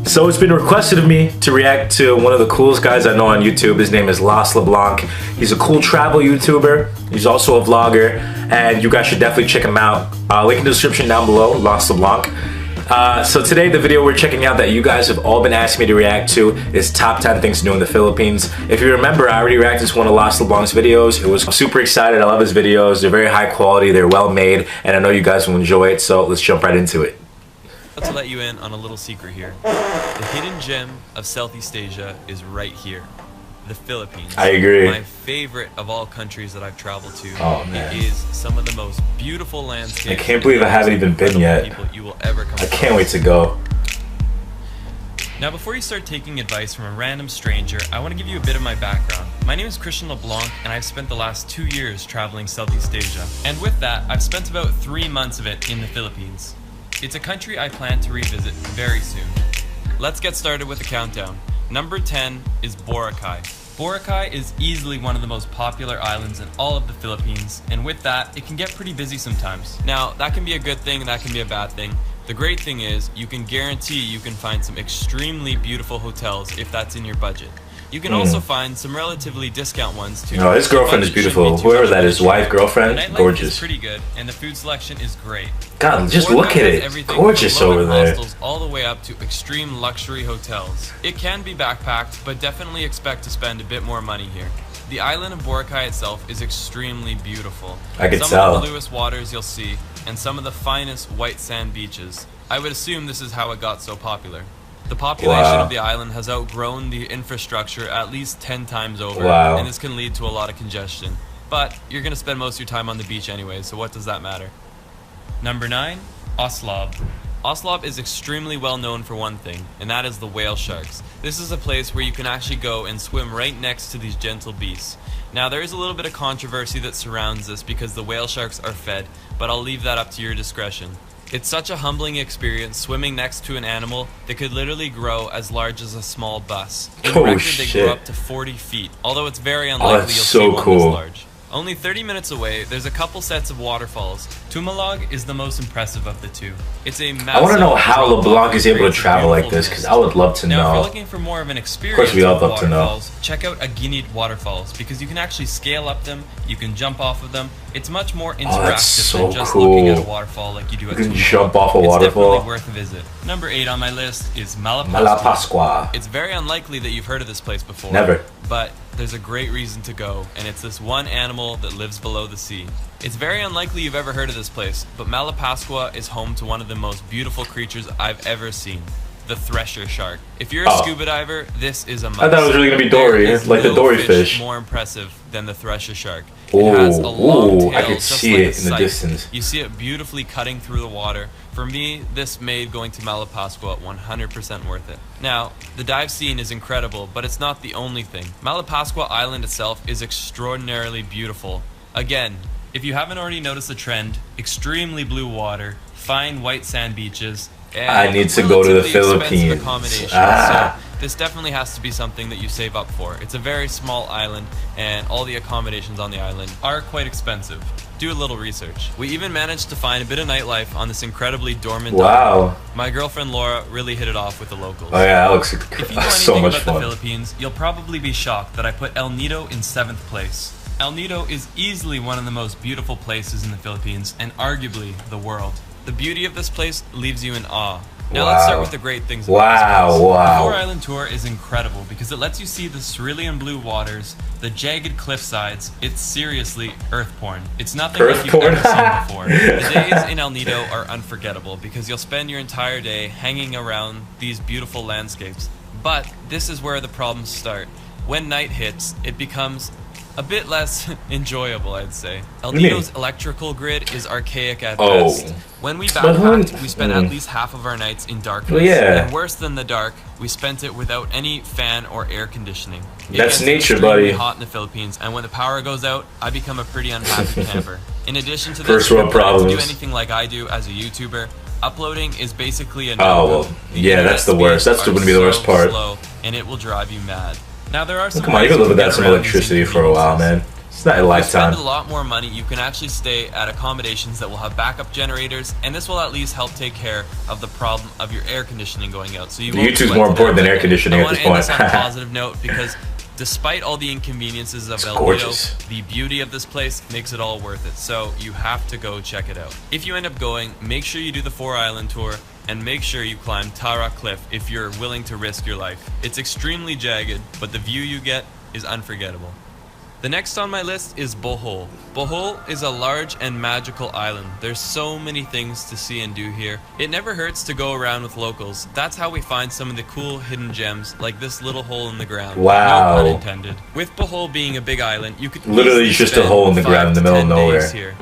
So it's been requested of me to react to one of the coolest guys I know on YouTube. His name is Leblanc. He's a cool travel YouTuber. He's also a vlogger, and you guys should definitely check him out. Link in the description down below, Leblanc. So today the video we're checking out that you guys have all been asking me to react to is top 10 things to do in the Philippines. If you remember, I already reacted to one of Leblanc's videos. It was super excited. I love his videos. They're very high quality, they're well made, and I know you guys will enjoy it, so let's jump right into it. To let you in on a little secret here. The hidden gem of Southeast Asia is right here, the Philippines. I agree. My favorite of all countries that I've traveled to. Oh, man. It is some of the most beautiful landscapes. I can't believe I haven't even been yet. You will ever come I can't wait to go. Now, before you start taking advice from a random stranger, I want to give you a bit of my background. My name is Leblanc, and I've spent the last 2 years traveling Southeast Asia. And with that, I've spent about 3 months of it in the Philippines. It's a country I plan to revisit very soon. Let's get started with the countdown. Number 10 is Boracay. Boracay is easily one of the most popular islands in all of the Philippines, and with that, it can get pretty busy sometimes. Now, that can be a good thing and that can be a bad thing. The great thing is, you can guarantee you can find some extremely beautiful hotels if that's in your budget. You can also find some relatively discount ones too. No, his girlfriend is beautiful. Whoever that is, wife, girlfriend, gorgeous. Is pretty good, and the food selection is great. God, just look at it. Gorgeous over there. All the way up to extreme luxury hotels. It can be backpacked, but definitely expect to spend a bit more money here. The island of Boracay itself is extremely beautiful. I could tell. Some of the bluest waters you'll see, and some of the finest white sand beaches. I would assume this is how it got so popular. The population of the island has outgrown the infrastructure at least 10 times over, and this can lead to a lot of congestion. But you're going to spend most of your time on the beach anyway, so what does that matter? Number 9, Oslob. Oslob is extremely well known for one thing, and that is the whale sharks. This is a place where you can actually go and swim right next to these gentle beasts. Now, there is a little bit of controversy that surrounds this because the whale sharks are fed, but I'll leave that up to your discretion. It's such a humbling experience swimming next to an animal that could literally grow as large as a small bus. In record, they grow up to 40 feet, although it's very unlikely you'll see one this large. Only 30 minutes away, there's a couple sets of waterfalls. Tumalog is the most impressive of the two. It's a massive... I want to know how Leblanc is able to travel like this, because I would love to know. Now, if you're looking for more of an experience of course we all love to know. Check out Aguinid waterfalls, because you can actually scale up them, you can jump off of them. It's much more interactive than just looking at a waterfall like you do at Tumalog. You can jump off a waterfall. It's definitely worth a visit. Number 8 on my list is Malapascua. Malapascua. It's very unlikely that you've heard of this place before. Never. But there's a great reason to go, and it's this one animal that lives below the sea. It's very unlikely you've ever heard of this place, but Malapascua is home to one of the most beautiful creatures I've ever seen. The thresher shark. If you're a scuba diver, this is a must. I thought it was really going to be Dory, like the Dory fish. More impressive than the thresher shark. It has a long tail, I could see it in the distance. You see it beautifully cutting through the water. For me, this made going to Malapascua 100% worth it. Now, the dive scene is incredible, but it's not the only thing. Malapascua Island itself is extraordinarily beautiful. Again, if you haven't already noticed the trend, extremely blue water, fine white sand beaches, and I need to go to the Philippines. So this definitely has to be something that you save up for. It's a very small island, and all the accommodations on the island are quite expensive. Do a little research. We even managed to find a bit of nightlife on this incredibly dormant island. My girlfriend Laura really hit it off with the locals. Oh yeah, that looks if you know so much about fun. The Philippines, you'll probably be shocked that I put El Nido in 7th place. El Nido is easily one of the most beautiful places in the Philippines, and arguably the world. The beauty of this place leaves you in awe. Now let's start with the great things about this place. The 4-island tour is incredible because it lets you see the cerulean blue waters, the jagged cliff sides. It's seriously earth porn. It's nothing like you've ever seen before. The days in El Nido are unforgettable because you'll spend your entire day hanging around these beautiful landscapes. But this is where the problems start. When night hits, it becomes a bit less enjoyable, I'd say. El Nido's electrical grid is archaic at best. When we backpacked, we spent at least half of our nights in darkness. And worse than the dark, we spent it without any fan or air conditioning. That's nature, buddy. It's hot in the Philippines, and when the power goes out, I become a pretty unhappy camper. In addition to this, to do anything like I do as a YouTuber, uploading is basically a no-go. Yeah, that's the worst. That's going to be the worst part. Slow, and it will drive you mad. Now there are some come on, you can live without some electricity for a while, man. It's not a If you lifetime. spend a lot more money, you can actually stay at accommodations that will have backup generators, and this will at least help take care of the problem of your air conditioning going out. So you won't YouTube's be more wet important than death. air conditioning at this I want to end point. this on a positive note because despite all the inconveniences of El Nido, gorgeous. the beauty of this place makes it all worth it. So you have to go check it out. If you end up going, make sure you do the 4-island tour and make sure you climb Tara Cliff if you're willing to risk your life. It's extremely jagged, but the view you get is unforgettable. The next on my list is Bohol. Bohol is a large and magical island. There's so many things to see and do here. It never hurts to go around with locals. That's how we find some of the cool hidden gems, like this little hole in the ground. Wow. No pun intended. With Bohol being a big island, you could Literally easily just a hole in the spend ground in the 5 middle to of 10 nowhere. days here.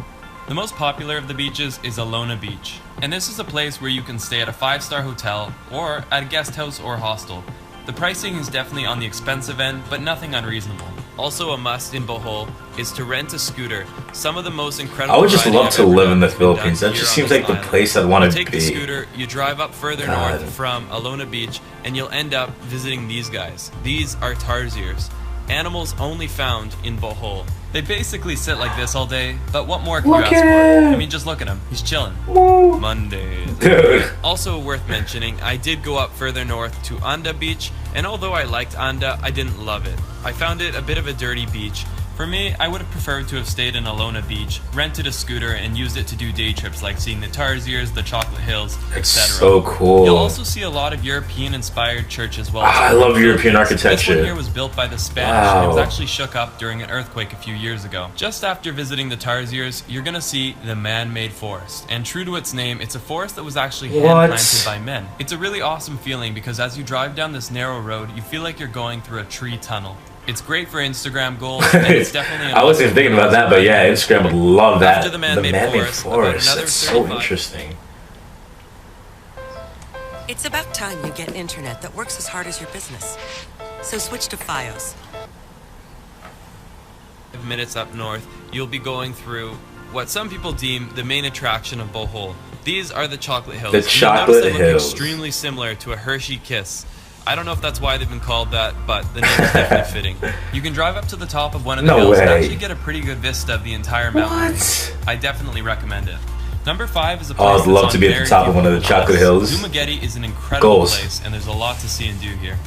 The most popular of the beaches is Alona Beach, and this is a place where you can stay at a 5-star hotel or at a guest house or hostel. The pricing is definitely on the expensive end, but nothing unreasonable. Also a must in Bohol is to rent a scooter. Some of the most incredible I would just riding love I've to ever live done in the has been done Philippines. That here just on seems this like the island. place I'd want You to take the be. scooter, you drive up further God. north from Alona Beach, and you'll end up visiting these guys. These are tarsiers, animals only found in Bohol. They basically sit like this all day, but what more can you ask for? I mean, just look at him. He's chilling. Mondays. Dude. Also worth mentioning, I did go up further north to Anda Beach, and although I liked Anda, I didn't love it. I found it a bit of a dirty beach. For me, I would have preferred to have stayed in Alona Beach, rented a scooter, and used it to do day trips like seeing the Tarsiers, the Chocolate Hills, It's etc. so cool. You'll also see a lot of European-inspired churches as well. I love European This architecture. one here was built by the Spanish, and it was Wow. actually shook up during an earthquake a few years ago. Just after visiting the Tarsiers, you're gonna see the man-made forest. And true to its name, it's a forest that was actually hand-planted by men. It's a really awesome feeling because as you drive down this narrow road, you feel like you're going through a tree tunnel. It's great for Instagram goals, and it's definitely I wasn't thinking about that, but yeah, Instagram would love that. After the man-made forest, about another That's so 35 interesting. It's about time you get internet that works as hard as your business. So switch to Fios. minutes up north, you'll be going through what some people deem the main attraction of Bohol. These are the Chocolate Hills. The And Chocolate you'll notice they look Hills. extremely similar to a Hershey Kiss. I don't know if that's why they've been called that, but the name is definitely fitting. You can drive up to the top of one of the No hills and way. actually get a pretty good vista of the entire mountain range. What? I definitely recommend it. Number 5 is a Oh, place I'd that's love on to be at the very top of one of the few Chocolate lists. Hills. Dumaguete is an incredible Goals. place, and there's a lot to see and do here.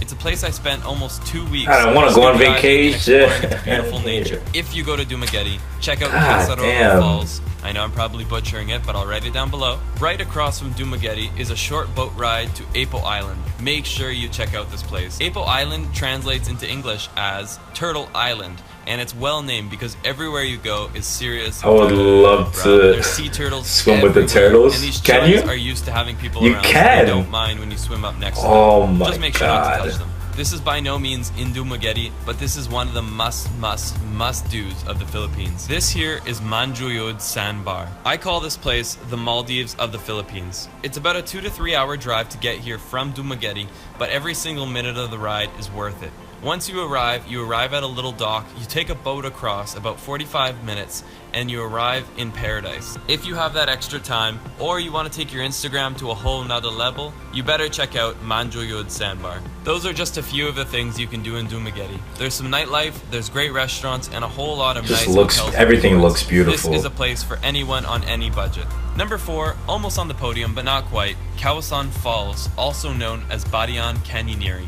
It's a place I spent almost 2 weeks. I don't wanna go on scuba diving and vacation. exploring its beautiful nature. If you go to Dumaguete, check out God Casaroro damn. Falls. I know I'm probably butchering it, but I'll write it down below. Right across from Dumaguete is a short boat ride to Apo Island. Make sure you check out this place. Apo Island translates into English as Turtle Island, and it's well named because everywhere you go is serious. I would love to There's sea turtles swim with the everywhere, turtles. And these Can chilies you? are used to having people You around. can. So they don't mind when you swim up next to them. Oh my Just make sure not to God. touch them. This is by no means in Dumaguete, but this is one of the must-do's of the Philippines. This here is Manjoyod Sandbar. I call this place the Maldives of the Philippines. It's about a 2 to 3 hour drive to get here from Dumaguete, but every single minute of the ride is worth it. Once you arrive at a little dock, you take a boat across about 45 minutes, and you arrive in paradise. If you have that extra time, or you want to take your Instagram to a whole nother level, you better check out Manjoyod Sandbar. Those are just a few of the things you can do in Dumaguete. There's some nightlife, there's great restaurants, and a whole lot of Just nice looks- hotels and everything resorts. looks beautiful. This is a place for anyone on any budget. Number 4, almost on the podium, but not quite, Kawasan Falls, also known as Badian Canyoneering.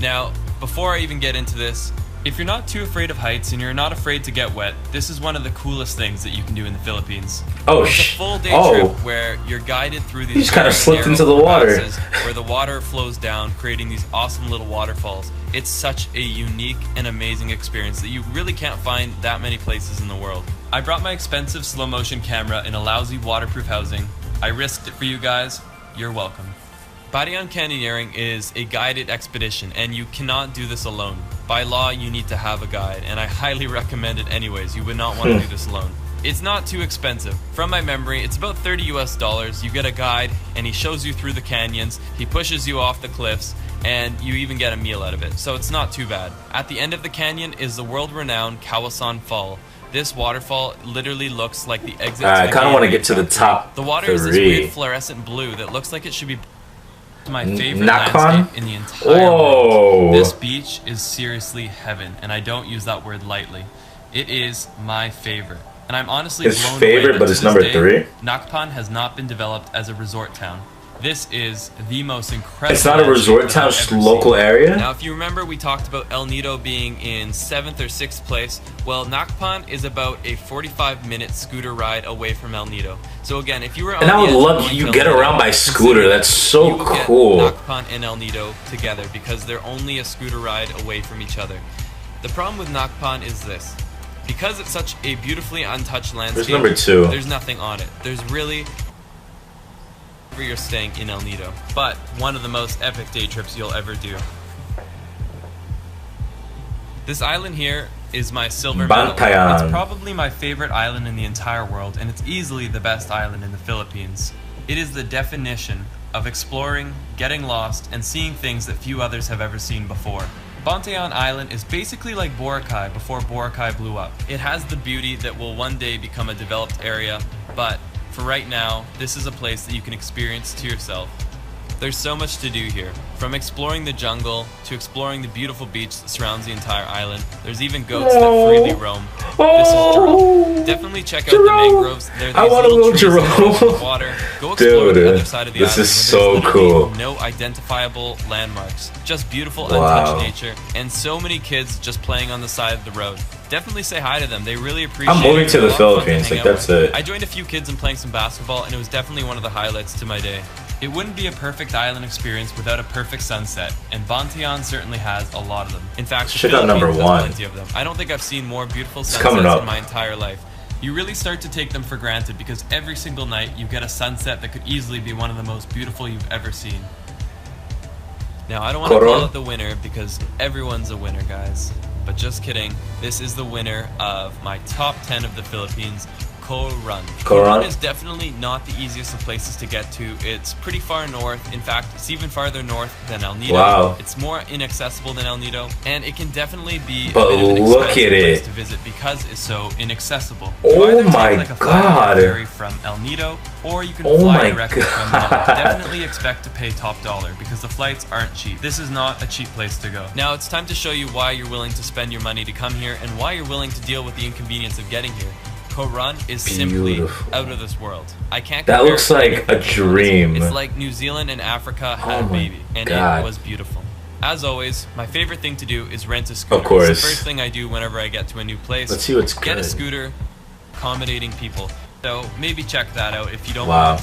Now, before I even get into this, if you're not too afraid of heights and you're not afraid to get wet, this is one of the coolest things that you can do in the Philippines. Oh, It's a full day trip where you're guided through these just kinda very slipped narrow into the water. crevasses where the water flows down, creating these awesome little waterfalls. It's such a unique and amazing experience that you really can't find that many places in the world. I brought my expensive slow motion camera in a lousy waterproof housing. I risked it for you guys. You're welcome. Badian Canyoneering is a guided expedition, and you cannot do this alone. By law, you need to have a guide, and I highly recommend it anyways. You would not want to do this alone. It's not too expensive. From my memory, it's about $30 US. You get a guide, and he shows you through the canyons, he pushes you off the cliffs, and you even get a meal out of it, so it's not too bad. At the end of the canyon is the world-renowned Kawasan Fall. This waterfall literally looks like the exit I to kind of want to get to the Gate. top The water is this 3. weird fluorescent blue that looks like it should be my favorite Nakhon? landscape in the entire Whoa. world. This beach is seriously heaven, and I don't use that word lightly. It is my favorite. And I'm honestly His blown favorite, away that but to it's this number day, 3? Nakpan has not been developed as a resort town. This is the most incredible. It's not a resort town, just local area? Now, if you remember, we talked about El Nido being in 7th or 6th place. Well, Nakpan is about a 45-minute scooter ride away from El Nido. So again, if you were on and I would the love you get around by scooter. That's so cool. Nakpan and El Nido together because they're only a scooter ride away from each other. The problem with Nakpan is this. Because it's such a beautifully untouched landscape, There's number 2. There's nothing on it. There's really you're staying in El Nido, but one of the most epic day trips you'll ever do. This island here is my silver medal. It's probably my favorite island in the entire world, and it's easily the best island in the Philippines. It is the definition of exploring, getting lost, and seeing things that few others have ever seen before. Bantayan Island is basically like Boracay before Boracay blew up. It has the beauty that will one day become a developed area, but for right now, this is a place that you can experience to yourself. There's so much to do here, from exploring the jungle to exploring the beautiful beach that surrounds the entire island. There's even goats that freely roam. This is Jerome. Definitely check out the mangroves. They're these little trees that grow in water. Go explore the other side of the island. This is so cool. No identifiable landmarks, just beautiful untouched nature, and so many kids just playing on the side of the road. Definitely say hi to them. They really appreciate it. I'm moving to the Philippines, like that's it. I joined a few kids and playing some basketball, and it was definitely one of the highlights to my day. It wouldn't be a perfect island experience without a perfect sunset, and Bantayan certainly has a lot of them. In fact, check out number 1. Plenty of them. I don't think I've seen more beautiful sunsets in my entire life. You really start to take them for granted because every single night you get a sunset that could easily be one of the most beautiful you've ever seen. Now, I don't want to call it the winner because everyone's a winner, guys. But just kidding, this is the winner of my top 10 of the Philippines, Coron. Coron is definitely not the easiest of places to get to. It's pretty far north. In fact, it's even farther north than El Nido. Wow. It's more inaccessible than El Nido, and it can definitely be but a bit of an look at place it to visit because it's so inaccessible. Oh my god! Ferry from El Nido, or you can fly directly from El Nido. Definitely expect to pay top dollar because the flights aren't cheap. This is not a cheap place to go. Now it's time to show you why you're willing to spend your money to come here and why you're willing to deal with the inconvenience of getting here. Coron is simply out of this world. I can't. That looks like a dream. It's like New Zealand and Africa had a baby, and it was beautiful. As always, my favorite thing to do is rent a scooter. Of course. It's the first thing I do whenever I get to a new place. Let's see what's good. Get a scooter, accommodating people. So maybe check that out if you don't want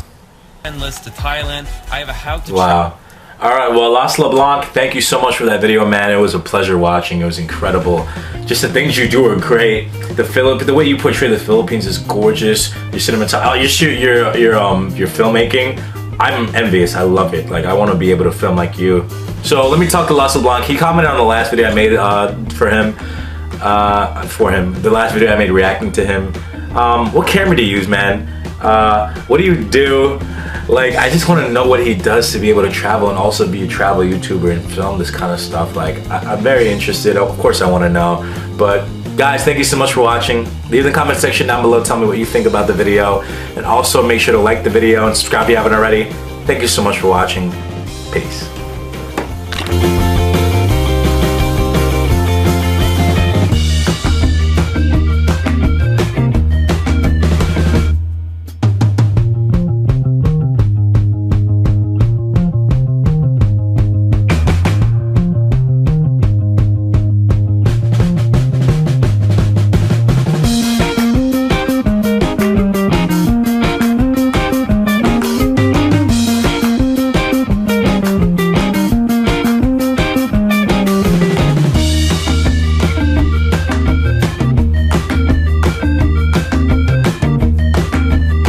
to. List to Thailand. I have a how to. Wow. All right, well, Leblanc, thank you so much for that video, man. It was a pleasure watching. It was incredible. Just the things you do are great. The way you portray the Philippines is gorgeous. Your cinematography, your filmmaking, I'm envious. I love it. Like, I want to be able to film like you. So let me talk to Leblanc. He commented on the last video I made for him. The last video I made reacting to him. What camera do you use, man? What do you do? Like, I just want to know what he does to be able to travel and also be a travel YouTuber and film this kind of stuff. Like, I'm very interested. Of course I want to know. But guys, thank you so much for watching. Leave in the comment section down below. Tell me what you think about the video. And also make sure to like the video and subscribe if you haven't already. Thank you so much for watching. Peace.